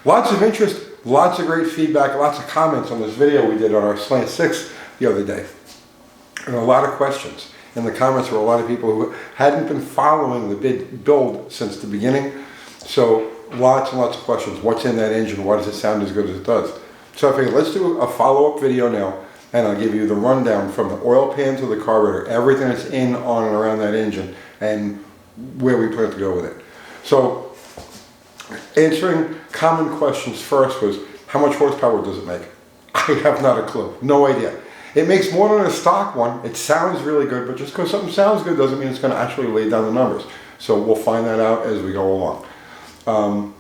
Lots of interest, lots of great feedback, lots of comments on this video we did on our Slant 6 the other day. And a lot of questions. In the comments were a lot of people who hadn't been following the build since the beginning. So lots and lots of questions. What's in that engine? Why does it sound as good as it does? So I figured let's do a follow-up video now, and I'll give you the rundown from the oil pan to the carburetor, everything that's in, on, and around that engine, and where we plan to go with it. So answering common questions first was, how much horsepower does it make? I have not a clue. No idea. It makes more than a stock one. It sounds really good, but just because something sounds good doesn't mean it's going to actually lay down the numbers. So we'll find that out as we go along.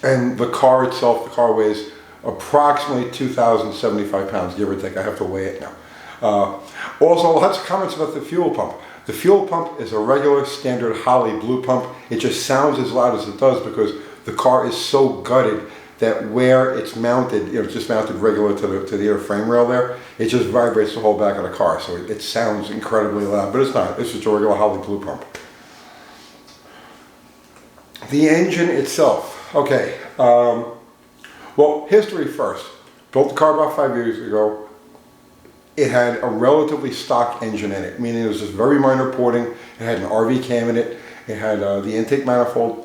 And the car itself, the car weighs approximately 2,075 pounds, give or take. I have to weigh it now. Also, lots of comments about the fuel pump. The fuel pump is a regular standard Holley blue pump. It just sounds as loud as it does because the car is so gutted that where it's mounted, it's just mounted regular to the air frame rail there, it just vibrates the whole back of the car. So it sounds incredibly loud, but it's not. It's just a regular Holley blue pump. The engine itself. Okay. Well, history first. Built the car about 5 years ago. It had a relatively stock engine in it, meaning it was just very minor porting. It had an RV cam in it. It had the intake manifold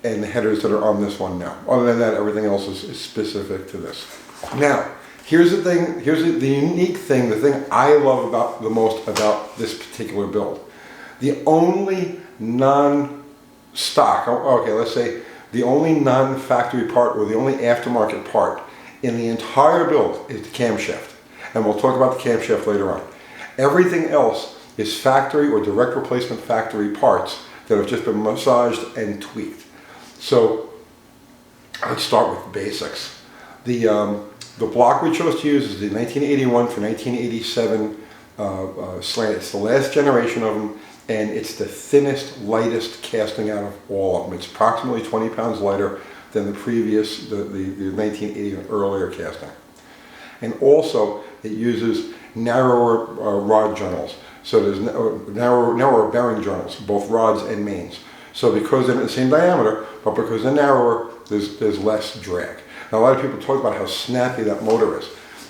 and the headers that are on this one now. Other than that, everything else is specific to this. Now, here's the thing, here's the unique thing, the thing I love the most about this particular build. The only non-stock, okay, let's say the only non-factory part or the only aftermarket part in the entire build is the camshaft. And we'll talk about the camshaft later on. Everything else is factory or direct replacement factory parts that have just been massaged and tweaked. So let's start with the basics. The block we chose to use is the 1981 for 1987 Slant. It's the last generation of them, and it's the thinnest, lightest casting out of all of them. It's approximately 20 pounds lighter than the previous, the 1980 and earlier casting. And also, it uses narrower rod journals. So there's narrower bearing journals, both rods and mains. So because they're the same diameter, but because they're narrower, there's less drag. Now a lot of people talk about how snappy that motor is.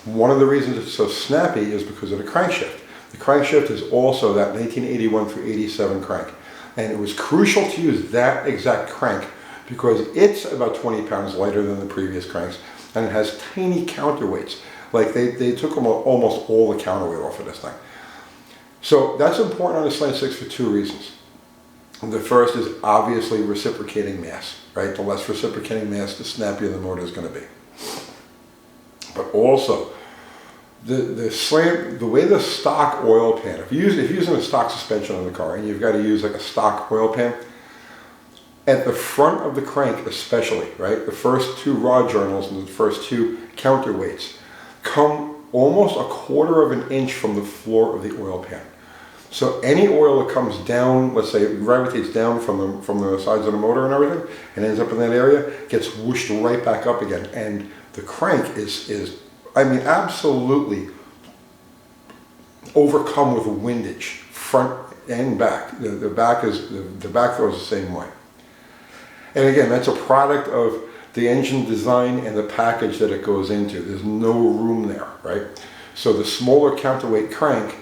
One of the reasons it's so snappy is because of the crankshaft. The crankshaft is also that 1981 through 87 crank. And it was crucial to use that exact crank because it's about 20 pounds lighter than the previous cranks, and it has tiny counterweights. Like they took almost all the counterweight off of this thing. So that's important on the Slant 6 for two reasons. The first is obviously reciprocating mass, right? The less reciprocating mass, the snappier the motor is going to be. But also, the Slant, the way the stock oil pan, if you're using a stock suspension on the car and you've got to use like a stock oil pan, at the front of the crank especially, right? The first two rod journals and the first two counterweights come almost 1/4 of an inch from the floor of the oil pan. So any oil that comes down, let's say it gravitates down from the sides of the motor and everything, and ends up in that area, gets whooshed right back up again. And the crank is I mean, absolutely overcome with windage, front and back. The back throws the same way. And again, that's a product of the engine design and the package that it goes into. There's no room there, right? So the smaller counterweight crank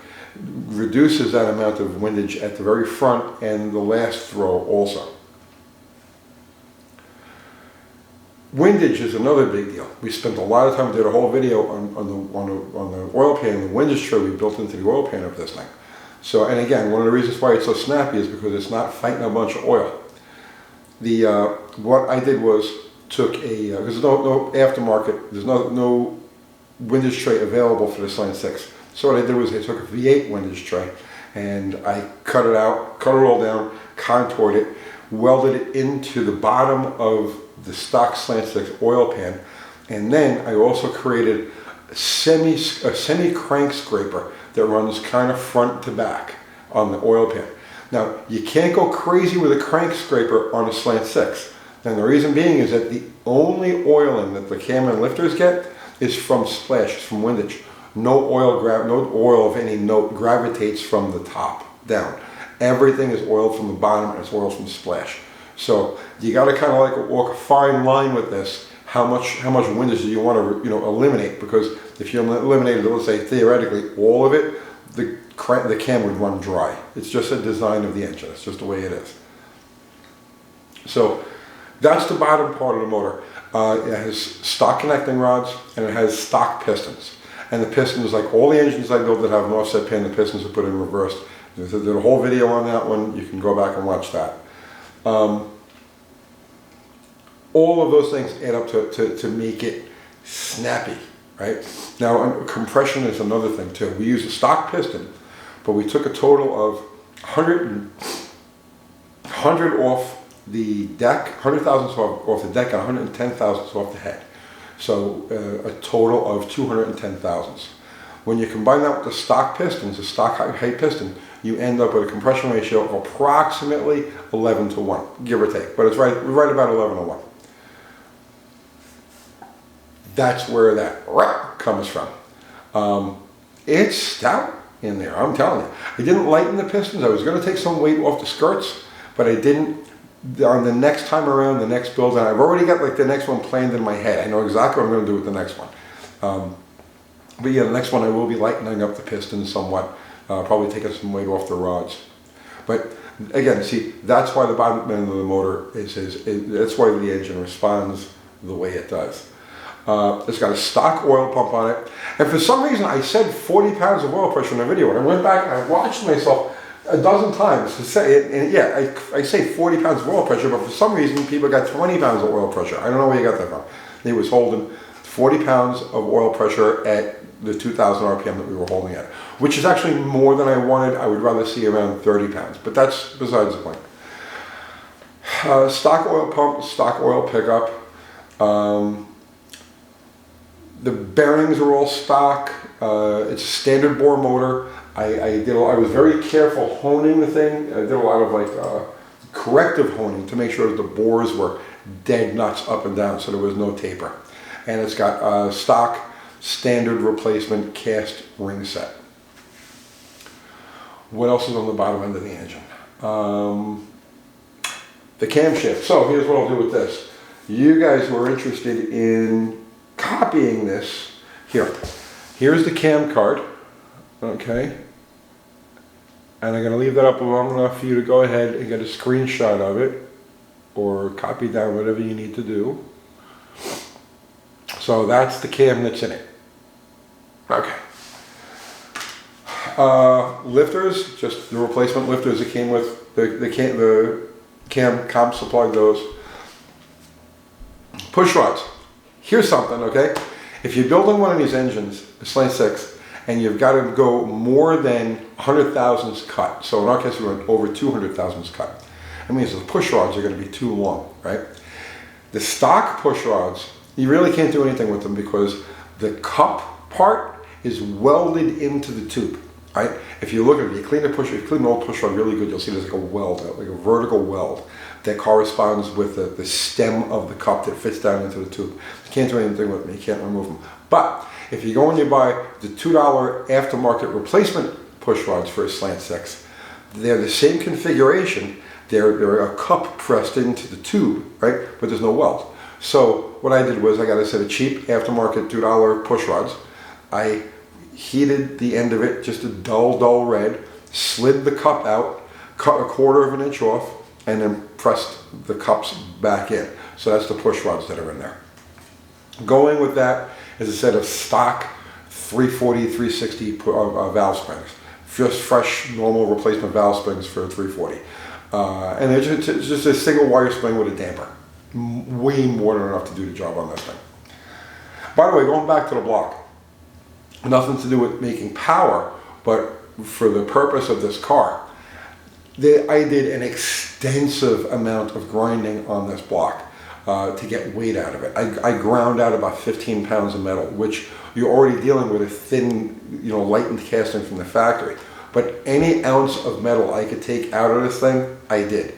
reduces that amount of windage at the very front and the last throw also. Windage is another big deal. We spent a lot of time, did a whole video on the oil pan, the windage tray we built into the oil pan of this thing. So, and again, one of the reasons why it's so snappy is because it's not fighting a bunch of oil. What I did was took because there's no aftermarket, there's no windage tray available for the Slant 6. So what I did was I took a V8 windage tray and I cut it out, cut it all down, contoured it, welded it into the bottom of the stock Slant 6 oil pan, and then I also created a semi crank scraper that runs kind of front to back on the oil pan. Now you can't go crazy with a crank scraper on a Slant 6, and the reason being is that the only oiling that the cam and lifters get is from splash, from windage. No oil of any note gravitates from the top down. Everything is oiled from the bottom and it's oiled from splash. So you got to kind of like walk a fine line with this. How much windage do you want to eliminate? Because if you eliminated, let's say theoretically all of it, the cam would run dry. It's just a design of the engine. It's just the way it is. So that's the bottom part of the motor. It has stock connecting rods and it has stock pistons. And the pistons, like all the engines I built that have an offset pin, the pistons are put in reversed. There's a whole video on that one. You can go back and watch that. All of those things add up to make it snappy, right? Now, compression is another thing too. We use a stock piston, but we took a total of 100 off the deck, 100 thousandths off the deck, and 110 thousandths off the head. So a total of 210 thousandths. When you combine that with the stock pistons, the stock height piston, you end up with a compression ratio of approximately 11 to 1, give or take. But it's right about 11 to 1. That's where that comes from. It's stout in there, I'm telling you. I didn't lighten the pistons. I was going to take some weight off the skirts, but I didn't. On the next time around, the next build, and I've already got like the next one planned in my head. I know exactly what I'm going to do with the next one. But yeah, the next one I will be lightening up the pistons somewhat, probably taking some weight off the rods. But again, see, that's why the bottom end of the motor that's why the engine responds the way it does. It's got a stock oil pump on it, and for some reason I said 40 pounds of oil pressure in the video, and I went back and I watched myself a dozen times to say it, and yeah, I say 40 pounds of oil pressure, but for some reason people got 20 pounds of oil pressure. I don't know where you got that from. He was holding 40 pounds of oil pressure at the 2,000 RPM that we were holding at, which is actually more than I wanted. I would rather see around 30 pounds, but that's besides the point. Stock oil pump, stock oil pickup. The bearings are all stock. It's a standard bore motor. I was very careful honing the thing. I did a lot of like corrective honing to make sure that the bores were dead nuts up and down, so there was no taper. And it's got stock standard replacement cast ring set. What else is on the bottom end of the engine? The camshaft. So here's what I'll do with this. You guys who are interested in copying this, here's the cam card, okay? And I'm going to leave that up long enough for you to go ahead and get a screenshot of it or copy down whatever you need to do. So that's the cam that's in it. Okay. Lifters, just the replacement lifters that came with the cam comp supplied those. Push rods. Here's something, okay? If you're building one of these engines, a Slant 6, and you've got to go more than 100 thousandths cut, so in our case we went over 200 thousandths cut, that means the push rods are going to be too long, right? The stock push rods, you really can't do anything with them because the cup part is welded into the tube, right? If you look at it, you clean an old push rod really good, you'll see there's like a weld, like a vertical weld that corresponds with the stem of the cup that fits down into the tube. You can't do anything with them, you can't remove them. But if you go and you buy the $2 aftermarket replacement push rods for a Slant 6, they're the same configuration. They're a cup pressed into the tube, right? But there's no weld. So what I did was I got a set of cheap aftermarket $2 push rods. I heated the end of it just a dull red, slid the cup out, cut a 1/4 of an inch off, and then pressed the cups back in. So that's the push rods that are in there. Going with that is a set of stock 340, 360 valve springs. Just fresh, normal replacement valve springs for 340. And it's just a single wire spring with a damper. Way more than enough to do the job on this thing. By the way, going back to the block, nothing to do with making power, but for the purpose of this car, I did an extensive amount of grinding on this block to get weight out of it. I ground out about 15 pounds of metal, which you're already dealing with a thin, lightened casting from the factory. But any ounce of metal I could take out of this thing, I did.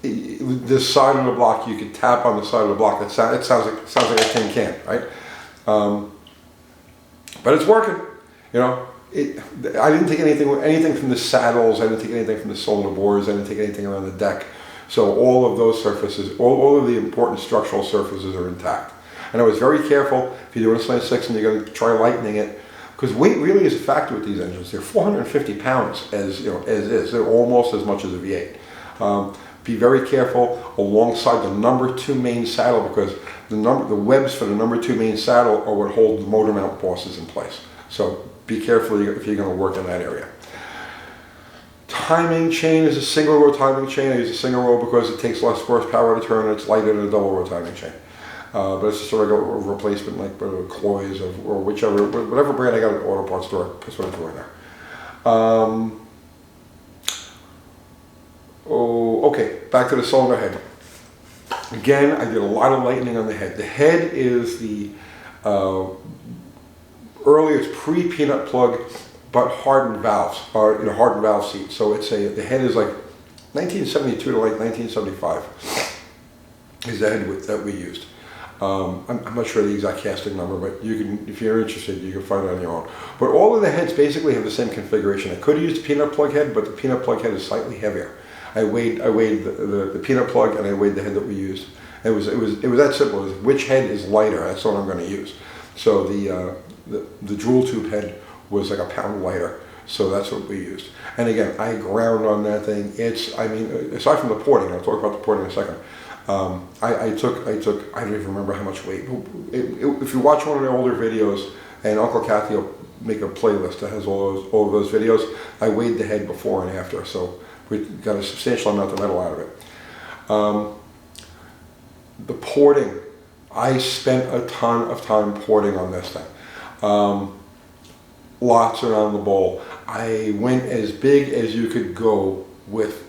This side of the block, you could tap on the side of the block. It sounds like a tin can, right? But it's working. I didn't take anything from the saddles. I didn't take anything from the cylinder bores. I didn't take anything around the deck. So all of those surfaces, all of the important structural surfaces are intact. And I was very careful, if you're doing a Slant 6 and you're going to try lightening it, because weight really is a factor with these engines. They're 450 pounds as is. They're almost as much as a V8. Be very careful alongside the number 2 main saddle, because the webs for the number 2 main saddle are what hold the motor mount bosses in place. So be careful if you're going to work in that area. Timing chain is a single row timing chain. I use a single row because it takes less horsepower to turn. It's lighter than a double row timing chain. But it's just a regular replacement, like Cloy's or whatever brand I got at the auto parts store. That's what I threw in there. Okay, back to the cylinder head. Again, I did a lot of lightening on the head. The head is the earliest pre-peanut plug but hardened valves, or hardened valve seat. So the head is like 1972 to like 1975 is the head that we used. I'm not sure the exact casting number, but you can, if you're interested, you can find it on your own. But all of the heads basically have the same configuration. I could have used the peanut plug head, but the peanut plug head is slightly heavier. I weighed the peanut plug and I weighed the head that we used. It was that simple. It was which head is lighter. That's what I'm going to use. So the dual tube head was like a pound lighter. So that's what we used. And again, I ground on that thing. Aside from the porting, I'll talk about the porting in a second. I don't even remember how much weight. If you watch one of the older videos, and Uncle Kathy will make a playlist that has all of those videos, I weighed the head before and after, so we got a substantial amount of metal out of it. The porting, I spent a ton of time porting on this thing. Lots around the bowl. I went as big as you could go with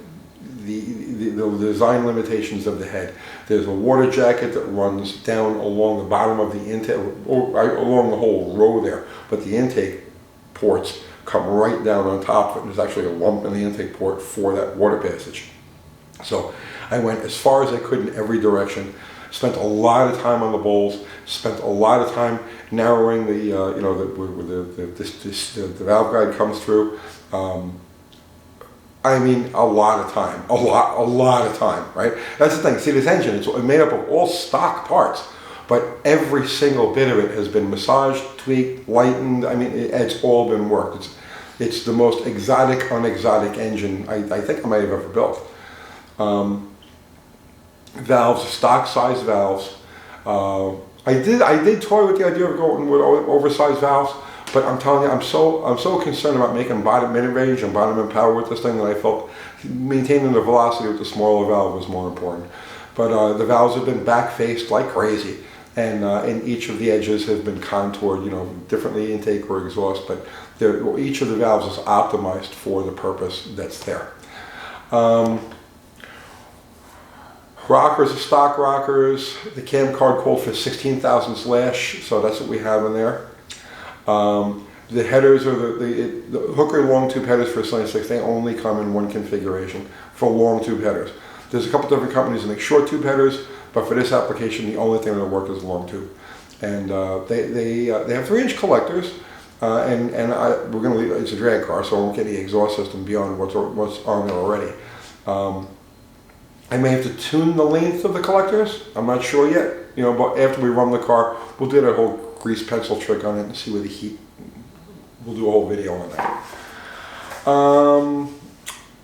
the design limitations of the head. There's a water jacket that runs down along the bottom of the intake, along the whole row there, but the intake ports come right down on top of it. There's actually a lump in the intake port for that water passage. So I went as far as I could in every direction, spent a lot of time on the bowls, spent a lot of time narrowing where the valve guide comes through. I mean, a lot of time, a lot of time, right? That's the thing. See, this engine, it's made up of all stock parts, but every single bit of it has been massaged, tweaked, lightened. I mean, it's all been worked. It's the most exotic, unexotic engine I think I might have ever built. Valves, stock size valves. I did toy with the idea of going with oversized valves. But I'm telling you, I'm so concerned about making bottom mid-range and bottom end power with this thing that I felt maintaining the velocity with the smaller valve was more important. But the valves have been back-faced like crazy, and each of the edges have been contoured, differently intake or exhaust. But each of the valves is optimized for the purpose that's there. Rockers are stock rockers. The cam card called for 16 thousandths lash, so that's what we have in there. The headers are the hooker long tube headers for Slant 6. They only come in one configuration for long tube headers. There's a couple different companies that make short tube headers, but for this application, the only thing that'll work is long tube. And they have 3-inch collectors, and we're going to leave. It's a drag car, so I won't get the exhaust system beyond what's on there already. I may have to tune the length of the collectors. I'm not sure yet. But after we run the car, we'll do that whole grease pencil trick on it and see where the heat. We'll do a whole video on that.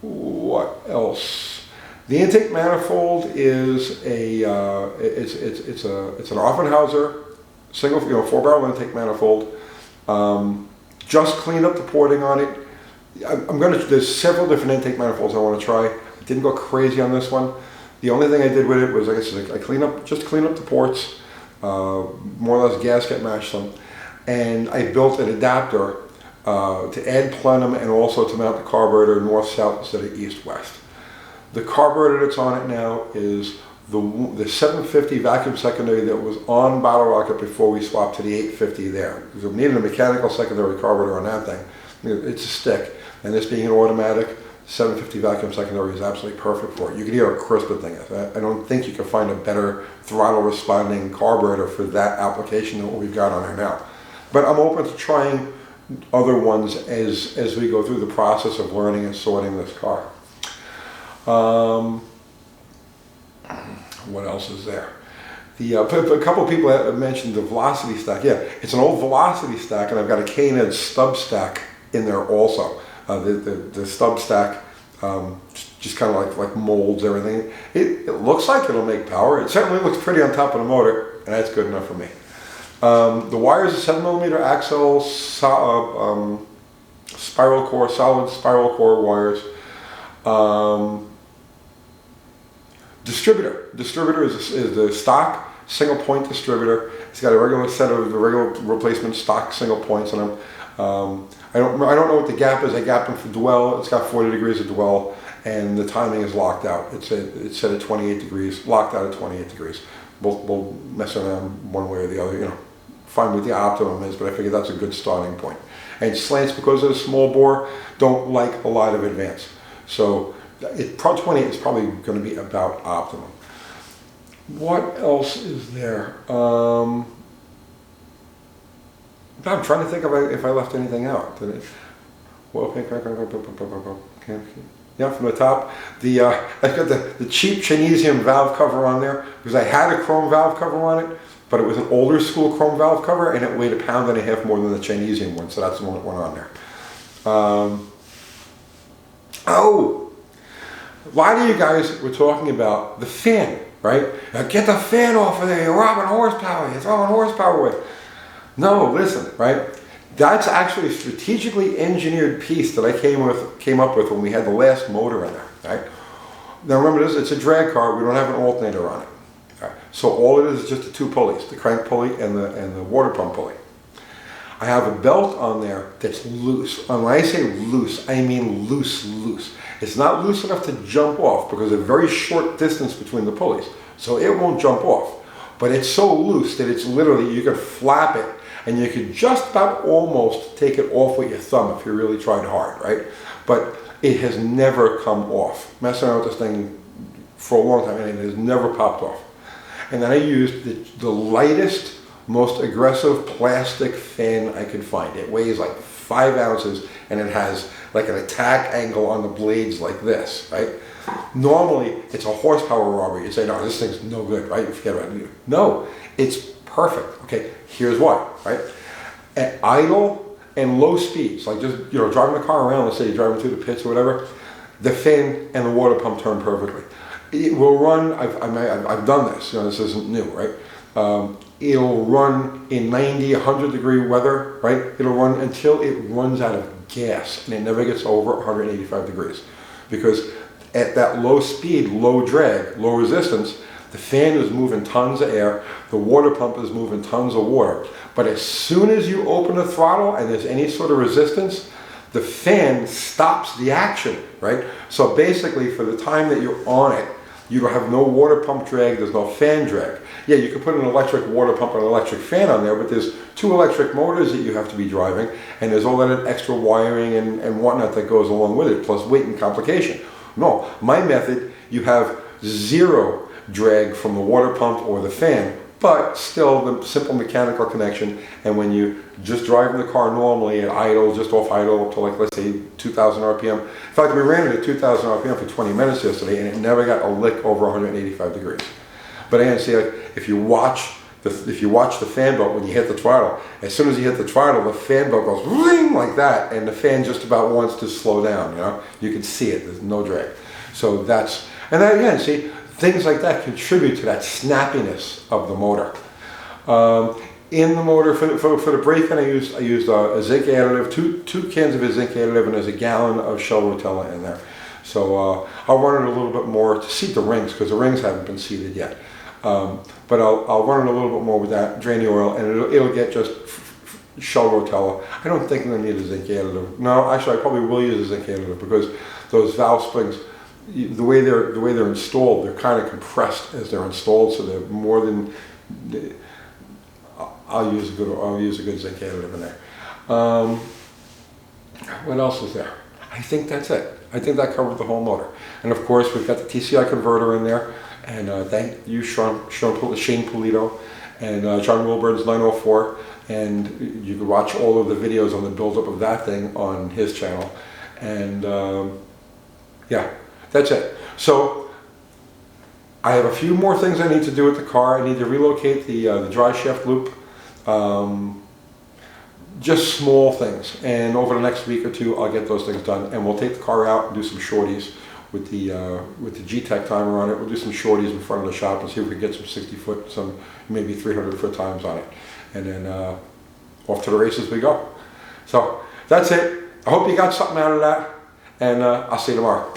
What else? The intake manifold is it's an Offenhauser single 4-barrel intake manifold. Just cleaned up the porting on it. There's several different intake manifolds I want to try. I didn't go crazy on this one. The only thing I did with it was, like I said, I clean up the ports. More or less gasket match them, and I built an adapter to add plenum and also to mount the carburetor north-south instead of east-west. The carburetor that's on it now is the 750 vacuum secondary that was on Bottle Rocket before we swapped to the 850 there. Because we needed a mechanical secondary carburetor on that thing. It's a stick, and this being an automatic, 750 vacuum secondary is absolutely perfect for it. You can hear how crisp the thing is. I don't think you can find a better throttle responding carburetor for that application than what we've got on there now. But I'm open to trying other ones as we go through the process of learning and sorting this car. What else is there? A couple of people have mentioned the velocity stack. Yeah, it's an old velocity stack, and I've got a cane edge stub stack in there also. The stub stack just kind of like molds everything. It looks like it'll make power. It certainly looks pretty on top of the motor, and that's good enough for me. The wires are 7mm axle, spiral core, solid spiral core wires. Distributor is the stock single point distributor. It's got a regular set of the regular replacement stock single points in them. I don't know what the gap is. I gapped them for dwell. It's got 40 degrees of dwell, and the timing is locked out. It's set at 28 degrees, locked out at 28 degrees. We'll mess around one way or the other, find what the optimum is, but I figure that's a good starting point. And slants, because of the small bore, don't like a lot of advance. So 28 is probably going to be about optimum. What else is there? I'm trying to think if I left anything out. Did it? Well, yeah, from the top. I've got the cheap Chinesium valve cover on there because I had a chrome valve cover on it, but it was an older school chrome valve cover, and it weighed 1.5 pounds more than the Chinesium one, so that's the one that went on there. Oh, a lot of you guys were talking about the fan, right? Now get the fan off of there, you're robbing horsepower, you're throwing horsepower away. No, listen, right? That's actually a strategically engineered piece that I came up with when we had the last motor in there, right? Now remember this, it's a drag car, we don't have an alternator on it. Right? So all it is just the two pulleys, the crank pulley and the water pump pulley. I have a belt on there that's loose. And when I say loose, I mean loose. It's not loose enough to jump off because there's a very short distance between the pulleys. So it won't jump off. But it's so loose that it's literally, you could flap it and you could just about almost take it off with your thumb if you really tried hard, right? But it has never come off. Messing around with this thing for a long time and it has never popped off. And then I used the lightest, most aggressive plastic fan I could find. It weighs like 5 ounces and it has like an attack angle on the blades like this, right? Normally it's a horsepower robbery. You say, no, this thing's no good, right? You forget about it. No, it's perfect. Okay, here's why, right? At idle and low speeds, like just driving the car around, let's say you're driving through the pits or whatever, the fan and the water pump turn perfectly. It will run, I've done this, this isn't new, right? It'll run in 90, 100 degree weather, right? It'll run until it runs out of gas, and it never gets over 185 degrees. Because at that low speed, low drag, low resistance, the fan is moving tons of air, the water pump is moving tons of water. But as soon as you open the throttle and there's any sort of resistance, the fan stops the action, right? So basically for the time that you're on it, you don't have no water pump drag, there's no fan drag. Yeah, you can put an electric water pump and an electric fan on there, but there's 2 electric motors that you have to be driving, and there's all that extra wiring and whatnot that goes along with it, plus weight and complication. No, my method, you have 0 drag from the water pump or the fan, but still the simple mechanical connection, and when you just driving the car normally at idle, just off idle up to like, let's say 2,000 RPM. In fact, we ran it at 2,000 RPM for 20 minutes yesterday, and it never got a lick over 185 degrees. But again, see, like, if you watch the fan belt when you hit the throttle, as soon as you hit the throttle, the fan belt goes ring like that, and the fan just about wants to slow down. You can see it. There's no drag. So that's, and then again, see, things like that contribute to that snappiness of the motor. In the motor, for the brake-in, I used a zinc additive, two cans of a zinc additive, and there's a gallon of shell rotella in there. So I'll run it a little bit more to seat the rings, because the rings haven't been seated yet. But I'll run it a little bit more with that, drain the oil, and it'll get just shell rotella. I don't think I'm going to need a zinc additive. No, actually I probably will use a zinc additive, because those valve springs, the way they're installed, they're kind of compressed as they're installed, so they're more than. I'll use a good zinc additive in there. What else is there? I think that's it. I think that covered the whole motor. And of course, we've got the TCI converter in there. And thank you, Shane Polito, and John Wilburn's 904. And you can watch all of the videos on the build-up of that thing on his channel. And yeah, that's it. So I have a few more things I need to do with the car. I need to relocate the dry shaft loop. Just small things, and over the next week or two I'll get those things done, and we'll take the car out and do some shorties with the G-Tech timer on it. We'll do some shorties in front of the shop and see if we can get some 60 foot, some maybe 300 foot times on it, and then off to the races we go. So that's it. I hope you got something out of that, and I'll see you tomorrow.